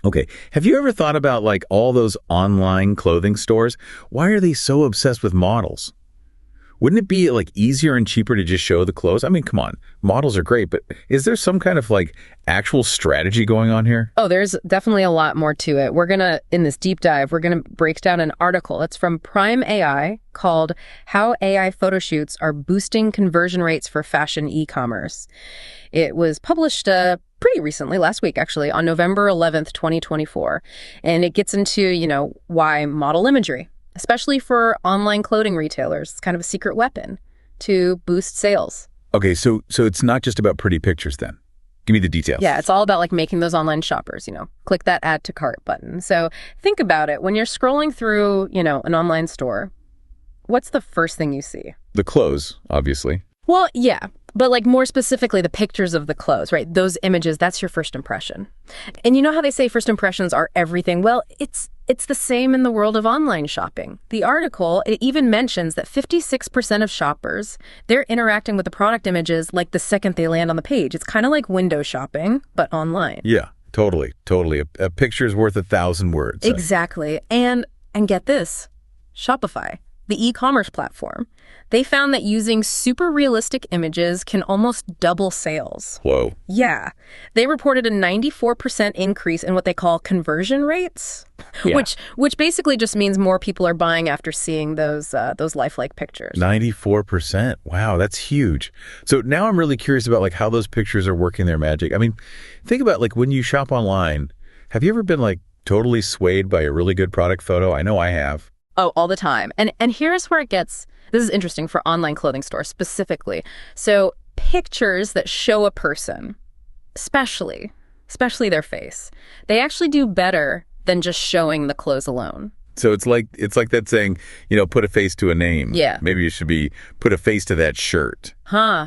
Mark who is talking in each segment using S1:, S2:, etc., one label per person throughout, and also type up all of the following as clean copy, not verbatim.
S1: Okay. Have you ever thought about like all those online clothing stores? Why are they so obsessed with models? Wouldn't it be like easier and cheaper to just show the clothes? I mean, come on, models are great, but is there some kind of like actual strategy going on here?
S2: Oh, there's definitely a lot more to it. In this deep dive, we're going to break down an article. It's from Prime AI called How AI Photoshoots Are Boosting Conversion Rates for Fashion E-Commerce. It was published pretty recently, last week actually, on November 11th, 2024. And it gets into, why model imagery, especially for online clothing retailers, it's kind of a secret weapon to boost sales.
S1: Okay, so it's not just about pretty pictures then. Give me the details.
S2: Yeah, it's all about like making those online shoppers, click that add to cart button. So think about it. When you're scrolling through, an online store, what's the first thing you see?
S1: The clothes, obviously.
S2: Well, yeah, but like more specifically, the pictures of the clothes, right? Those images, that's your first impression. And you know how they say first impressions are everything? Well, it's the same in the world of online shopping. The article, it even mentions that 56% of shoppers, they're interacting with the product images like the second they land on the page. It's kind of like window shopping, but online.
S1: Yeah, totally. A picture's worth 1,000 words.
S2: Exactly. And get this, Shopify, the e-commerce platform, they found that using super realistic images can almost double sales.
S1: Whoa.
S2: Yeah. They reported a 94% increase in what they call conversion rates,
S1: Yeah.
S2: which basically just means more people are buying after seeing those lifelike pictures.
S1: 94%. Wow, that's huge. So now I'm really curious about like how those pictures are working their magic. I mean, think about like when you shop online, have you ever been like totally swayed by a really good product photo? I know I have.
S2: Oh, all the time. And here's where this is interesting for online clothing stores specifically. So pictures that show a person, especially their face, they actually do better than just showing the clothes alone.
S1: So it's like that saying, put a face to a name.
S2: Yeah.
S1: Maybe you should be put a face to that shirt.
S2: Huh.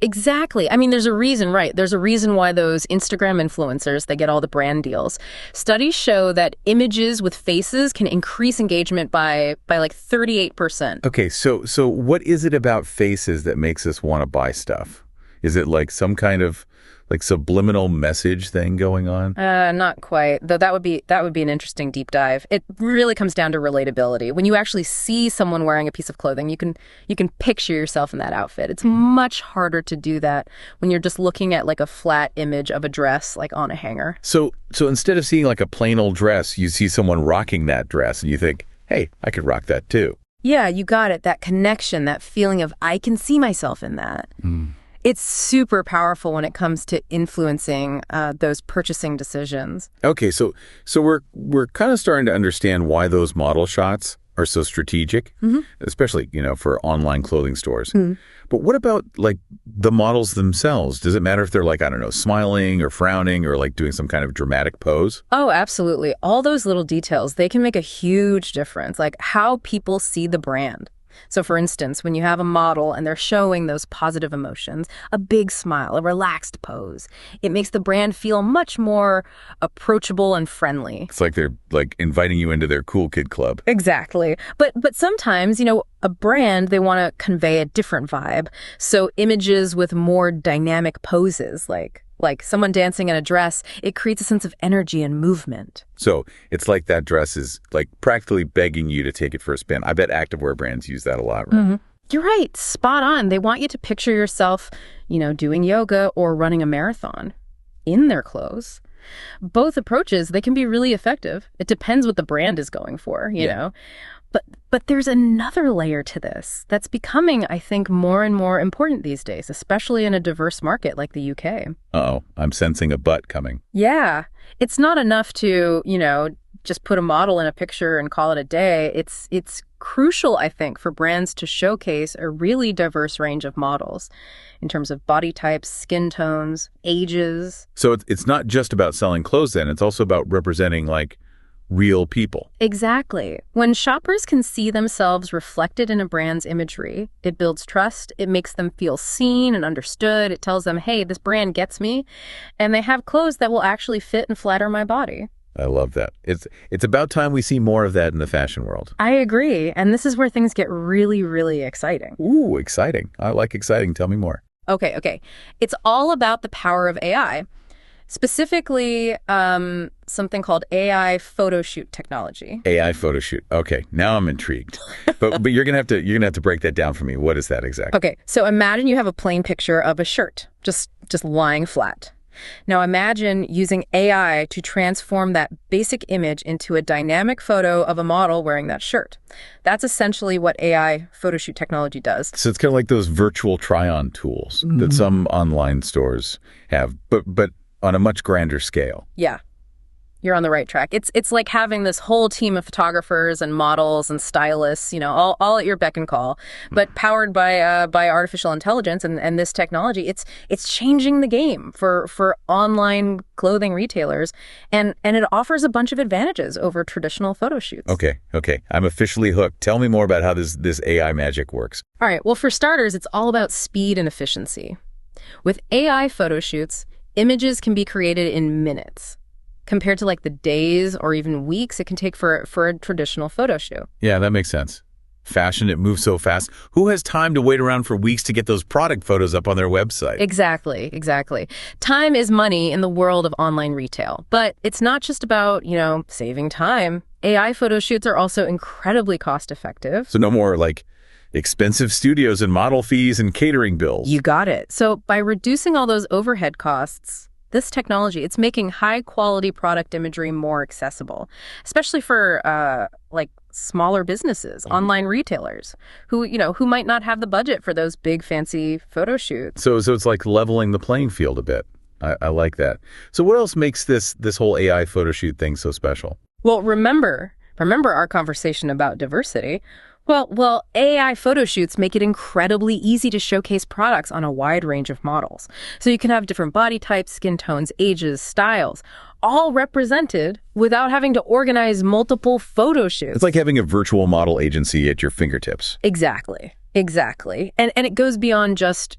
S2: Exactly. I mean, there's a reason, right? There's a reason why those Instagram influencers, they get all the brand deals. Studies show that images with faces can increase engagement by like 38%.
S1: Okay, so what is it about faces that makes us want to buy stuff? Is it like some kind of like subliminal message thing going on?
S2: Not quite. Though that would be an interesting deep dive. It really comes down to relatability. When you actually see someone wearing a piece of clothing, you can picture yourself in that outfit. It's much harder to do that when you're just looking at like a flat image of a dress like on a hanger.
S1: So instead of seeing like a plain old dress, you see someone rocking that dress and you think, "Hey, I could rock that too."
S2: Yeah, you got it. That connection, that feeling of I can see myself in that. It's super powerful when it comes to influencing those purchasing decisions.
S1: Okay, so we're kind of starting to understand why those model shots are so strategic, especially, for online clothing stores. But what about like the models themselves? Does it matter if they're like, I don't know, smiling or frowning or like doing some kind of dramatic pose?
S2: Oh, absolutely. All those little details, they can make a huge difference, like how people see the brand. So for instance, when you have a model and they're showing those positive emotions, a big smile, a relaxed pose, it makes the brand feel much more approachable and friendly.
S1: It's like they're like inviting you into their cool kid club.
S2: Exactly. But sometimes, a brand, they want to convey a different vibe. So images with more dynamic poses, like someone dancing in a dress, it creates a sense of energy and movement.
S1: So it's like that dress is like practically begging you to take it for a spin. I bet activewear brands use that a lot, right?
S2: You're right. Spot on. They want you to picture yourself, doing yoga or running a marathon in their clothes. Both approaches, they can be really effective. It depends what the brand is going for, you know. But there's another layer to this that's becoming, I think, more and more important these days, especially in a diverse market like the UK.
S1: Uh-oh, I'm sensing a but coming.
S2: Yeah. It's not enough to, just put a model in a picture and call it a day. It's crucial, I think, for brands to showcase a really diverse range of models in terms of body types, skin tones, ages.
S1: So it's not just about selling clothes then. It's also about representing like real people.
S2: Exactly. When shoppers can see themselves reflected in a brand's imagery, it builds trust. It makes them feel seen and understood. It tells them, hey, this brand gets me. And they have clothes that will actually fit and flatter my body.
S1: I love that. It's about time we see more of that in the fashion world.
S2: I agree. And this is where things get really, really exciting.
S1: Ooh, exciting. I like exciting. Tell me more.
S2: Okay. It's all about the power of AI. Specifically, something called AI photoshoot technology.
S1: AI photoshoot. Okay, now I'm intrigued. But you're gonna have to break that down for me. What is that exactly?
S2: Okay, so imagine you have a plain picture of a shirt, just lying flat. Now imagine using AI to transform that basic image into a dynamic photo of a model wearing that shirt. That's essentially what AI photoshoot technology does.
S1: So it's kind of like those virtual try-on tools that some online stores have, but on a much grander scale.
S2: Yeah. You're on the right track. It's like having this whole team of photographers and models and stylists, all at your beck and call, but powered by artificial intelligence and this technology. It's changing the game for online clothing retailers, and it offers a bunch of advantages over traditional photo shoots.
S1: Okay. I'm officially hooked. Tell me more about how this AI magic works.
S2: All right. Well, for starters, it's all about speed and efficiency. With AI photo shoots, images can be created in minutes, compared to like the days or even weeks it can take for a traditional photo shoot.
S1: Yeah, that makes sense. Fashion, it moves so fast. Who has time to wait around for weeks to get those product photos up on their website?
S2: Exactly. Time is money in the world of online retail. But it's not just about, saving time. AI photo shoots are also incredibly cost effective.
S1: So no more like expensive studios and model fees and catering bills.
S2: You got it. So by reducing all those overhead costs, this technology, it's making high-quality product imagery more accessible, especially for smaller businesses, online retailers who might not have the budget for those big fancy photo shoots.
S1: So it's like leveling the playing field a bit. I like that. So what else makes this whole AI photo shoot thing so special?
S2: Well, remember our conversation about diversity. Well, AI photo shoots make it incredibly easy to showcase products on a wide range of models. So you can have different body types, skin tones, ages, styles, all represented without having to organize multiple photo shoots.
S1: It's like having a virtual model agency at your fingertips.
S2: Exactly. And it goes beyond just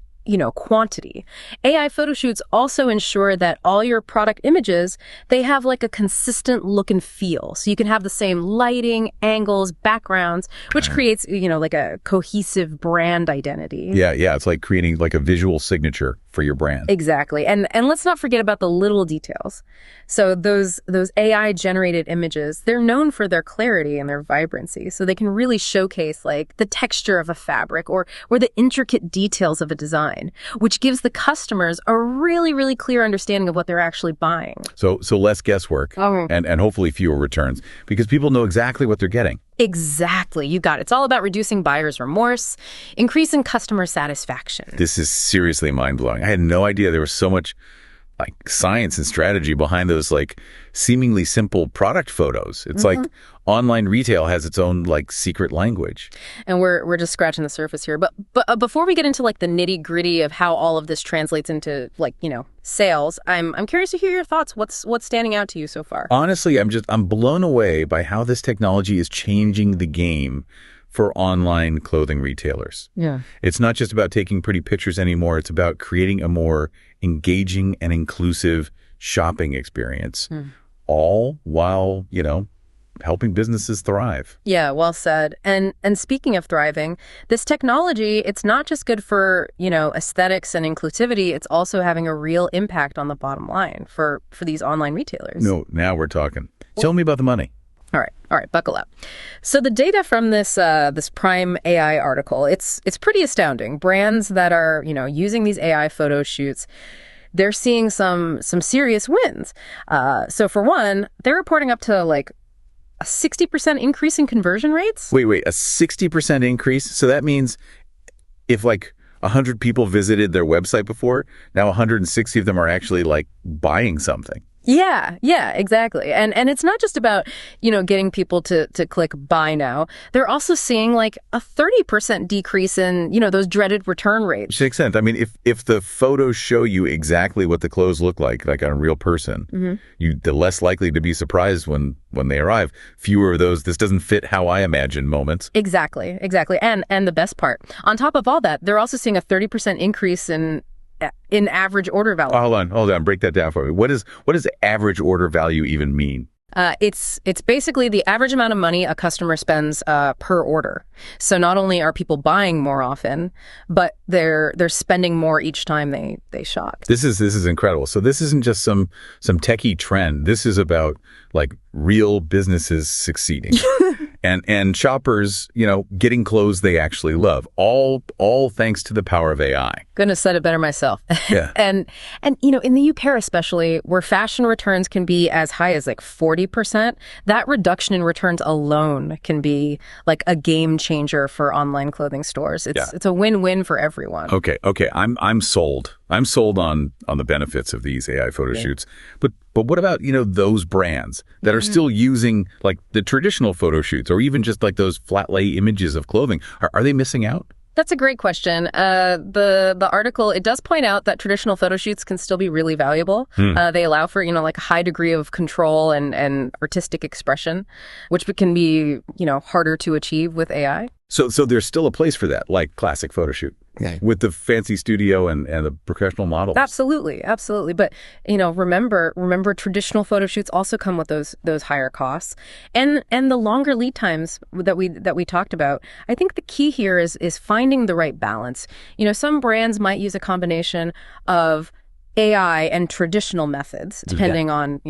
S2: quantity. AI photo shoots also ensure that all your product images, they have like a consistent look and feel. So you can have the same lighting, angles, backgrounds, which creates, like a cohesive brand identity.
S1: Yeah. It's like creating like a visual signature for your brand.
S2: Exactly. And let's not forget about the little details. So those AI generated images, they're known for their clarity and their vibrancy. So they can really showcase like the texture of a fabric or the intricate details of a design, which gives the customers a really, really clear understanding of what they're actually buying.
S1: So less guesswork and hopefully fewer returns because people know exactly what they're getting.
S2: Exactly. You got it. It's all about reducing buyer's remorse, increasing customer satisfaction.
S1: This is seriously mind-blowing. I had no idea there was so much like science and strategy behind those like seemingly simple product photos. It's like online retail has its own like secret language.
S2: And we're just scratching the surface here. But before we get into like the nitty-gritty of how all of this translates into like, sales, I'm curious to hear your thoughts. What's standing out to you so far?
S1: Honestly, I'm blown away by how this technology is changing the game for online clothing retailers.
S2: Yeah.
S1: It's not just about taking pretty pictures anymore. It's about creating a more engaging and inclusive shopping experience, all while, helping businesses thrive.
S2: Yeah, well said. And speaking of thriving, this technology, it's not just good for, aesthetics and inclusivity, it's also having a real impact on the bottom line for these online retailers.
S1: No, now we're talking. Tell me about the money.
S2: All right, buckle up. So the data from this Prime AI article, it's pretty astounding. Brands that are, using these AI photo shoots, they're seeing some serious wins. So for one, they're reporting up to like a 60% increase in conversion rates.
S1: Wait, a 60% increase? So that means if like 100 people visited their website before, now 160 of them are actually like buying something.
S2: Yeah, exactly. And it's not just about, getting people to click buy now. They're also seeing like a 30% decrease in, those dreaded return rates.
S1: Which makes sense. I mean, if the photos show you exactly what the clothes look like on a real person, the less likely to be surprised when they arrive. Fewer of those, this doesn't fit how I imagine moments.
S2: Exactly. And the best part, on top of all that, they're also seeing a 30% increase in average order value.
S1: Hold on. Break that down for me. What does average order value even mean?
S2: It's basically the average amount of money a customer spends per order. So not only are people buying more often, but they're spending more each time they shop.
S1: This is incredible. So this isn't just some techie trend. This is about like real businesses succeeding. And shoppers, getting clothes they actually love. All thanks to the power of AI.
S2: Couldn't have said it better myself.
S1: Yeah.
S2: and in the UK especially, where fashion returns can be as high as like 40%, that reduction in returns alone can be like a game changer for online clothing stores. It's a win-win for everyone.
S1: Okay. I'm sold. I'm sold on the benefits of these AI photo shoots. But what about, those brands that are still using like the traditional photo shoots or even just like those flat lay images of clothing? Are they missing out?
S2: That's a great question. The article, it does point out that traditional photo shoots can still be really valuable. They allow for, like a high degree of control and artistic expression, which can be, harder to achieve with AI.
S1: So there's still a place for that, like classic photo shoot with the fancy studio and the professional models.
S2: Absolutely. But, remember traditional photo shoots also come with those higher costs and the longer lead times that we talked about. I think the key here is finding the right balance. Some brands might use a combination of AI and traditional methods, depending on,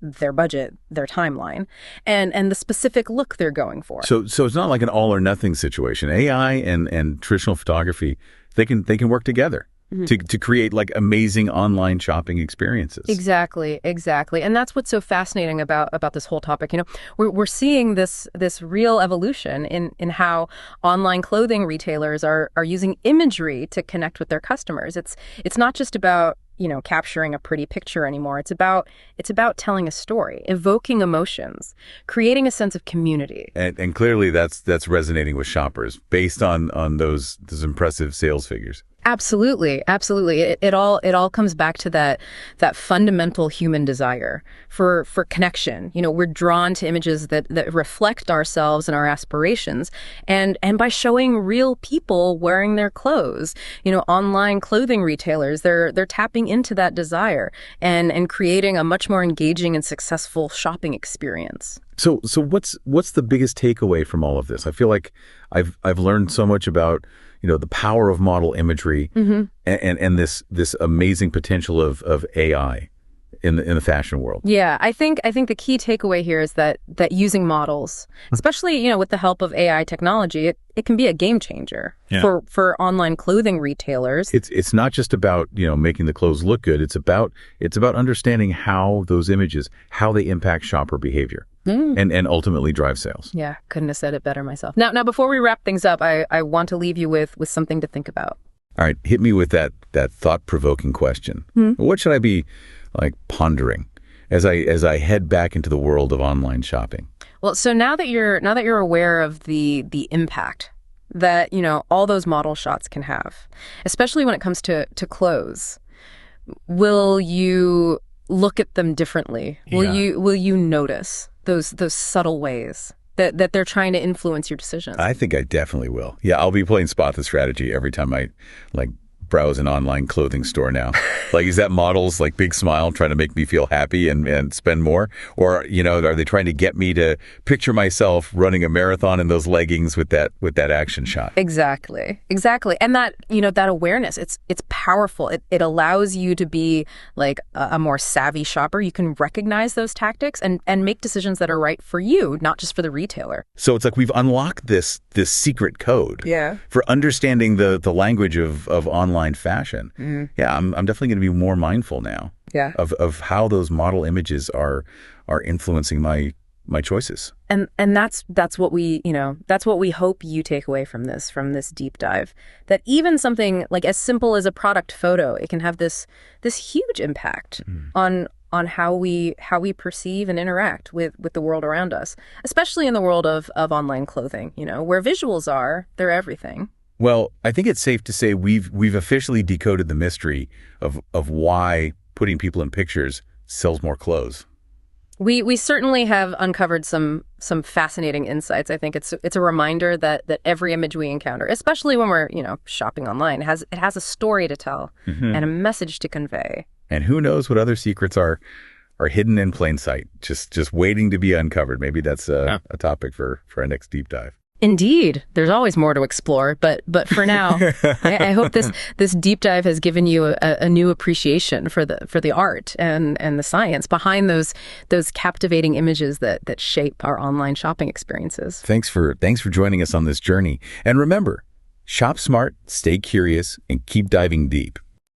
S2: their budget, their timeline, and the specific look they're going for.
S1: So it's not like an all or nothing situation. AI and traditional photography, they can work together to create like amazing online shopping experiences.
S2: Exactly. And that's what's so fascinating about this whole topic. We're seeing this real evolution in how online clothing retailers are using imagery to connect with their customers. It's not just about capturing a pretty picture anymore. It's about telling a story, evoking emotions, creating a sense of community.
S1: And clearly that's resonating with shoppers based on those impressive sales figures.
S2: Absolutely. It all comes back to that fundamental human desire for connection. We're drawn to images that reflect ourselves and our aspirations, and by showing real people wearing their clothes. Online clothing retailers, they're tapping into that desire and creating a much more engaging and successful shopping experience.
S1: So what's the biggest takeaway from all of this? I feel like I've learned so much about the power of model imagery and this amazing potential of AI in the fashion world.
S2: Yeah, I think the key takeaway here is that using models, especially with the help of AI technology, it can be a game changer for online clothing retailers.
S1: It's not just about making the clothes look good. It's about understanding how those images, how they impact shopper behavior. And ultimately drive sales.
S2: Yeah, couldn't have said it better myself. Now, before we wrap things up, I want to leave you with something to think about.
S1: All right, hit me with that thought-provoking question. What should I be pondering as I head back into the world of online shopping?
S2: Well, so now that you're aware of the impact that all those model shots can have, especially when it comes to clothes, will you look at them differently? Will you notice those subtle ways that they're trying to influence your decisions?
S1: I think I definitely will. Yeah, I'll be playing spot the strategy every time I browse an online clothing store now. Is that model's big smile trying to make me feel happy and spend more? Or, are they trying to get me to picture myself running a marathon in those leggings with that action shot?
S2: Exactly. And that, that awareness, it's powerful. It allows you to be a more savvy shopper. You can recognize those tactics and make decisions that are right for you, not just for the retailer.
S1: So it's we've unlocked this secret code for understanding the language of online fashion. Yeah, I'm definitely going to be more mindful now of how those model images are influencing my choices.
S2: And that's what we hope you take away from this deep dive, that even something as simple as a product photo, it can have this huge impact on how we perceive and interact with the world around us, especially in the world of online clothing, where visuals they're everything.
S1: Well, I think it's safe to say we've officially decoded the mystery of why putting people in pictures sells more clothes.
S2: We certainly have uncovered some fascinating insights. I think it's a reminder that every image we encounter, especially when we're shopping online, has a story to tell and a message to convey.
S1: And who knows what other secrets are are hidden in plain sight, just waiting to be uncovered. Maybe that's a topic for our next deep dive.
S2: Indeed. There's always more to explore, but for now, I hope this deep dive has given you a new appreciation for the art and the science behind those captivating images that shape our online shopping experiences.
S1: Thanks for joining us on this journey. And remember, shop smart, stay curious, and keep diving deep.